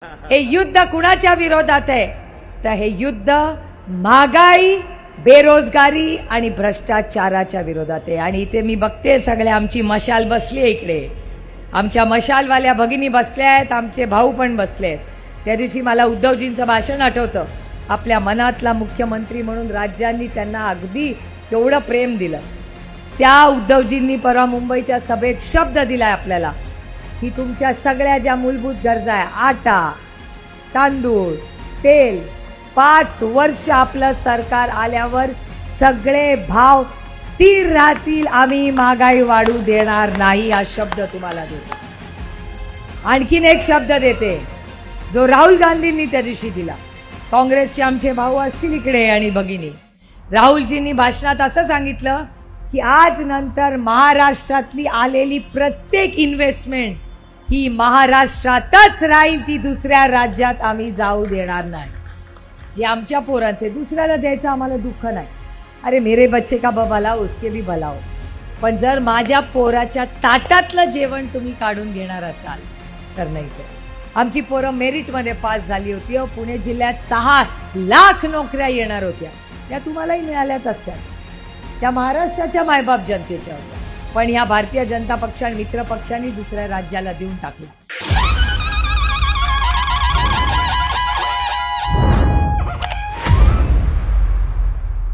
हे युद्ध कुणाच्या विरोधात आहे तर हे युद्ध महागाई, बेरोजगारी आणि भ्रष्टाचाराच्या विरोधात आहे। आणि इथे मी बघते सगळे आमची मशाल बसली आहे, इकडे आमच्या मशालवाल्या भगिनी बसल्या आहेत, आमचे भाऊ पण बसले आहेत। त्या दिवशी मला उद्धवजींचं भाषण आठवतं, आपल्या मनातला मुख्यमंत्री म्हणून राज्यांनी त्यांना अगदी केवढं प्रेम दिलं। त्या उद्धवजींनी परवा मुंबईच्या सभेत शब्द दिलाय आपल्याला की तुमच्या सगळ्या ज्या मूलभूत गरजा आहे, आटा, तांदूळ, तेल, 5 वर्ष आपलं सरकार आल्यावर सगळे भाव स्थिर राहतील, आम्ही महागाई वाढू देणार नाही, हा शब्द तुम्हाला देतो। आणखीन एक शब्द देते जो राहुल गांधींनी त्या दिवशी दिला। काँग्रेसचे आमचे भाऊ असतील इकडे आणि भगिनी, राहुलजींनी भाषणात असं सांगितलं की आज नंतर महाराष्ट्रातली आलेली प्रत्येक इन्व्हेस्टमेंट ही महाराष्ट्रातच राहील, ती दुसऱ्या राज्यात आम्ही जाऊ देणार नाही। जे आमच्या पोरांचे दुसऱ्याला द्यायचं आम्हाला दुःख नाही, अरे मेरे बच्चे का भला उसके भी भला हो, पण जर माझ्या पोराच्या ताटातलं जेवण तुम्ही काढून घेणार असाल तर नाही। आमची पोरं मेरिटमध्ये पास झाली होती, पुणे जिल्ह्यात 6 लाख नोकऱ्या येणार होत्या, त्या तुम्हालाही मिळाल्याच असत्या, त्या महाराष्ट्राच्या मायबाप जनतेच्या होत्या, पण या भारतीय जनता पक्ष आणि मित्र पक्षांनी दुसऱ्या राज्याला देऊन टाकला।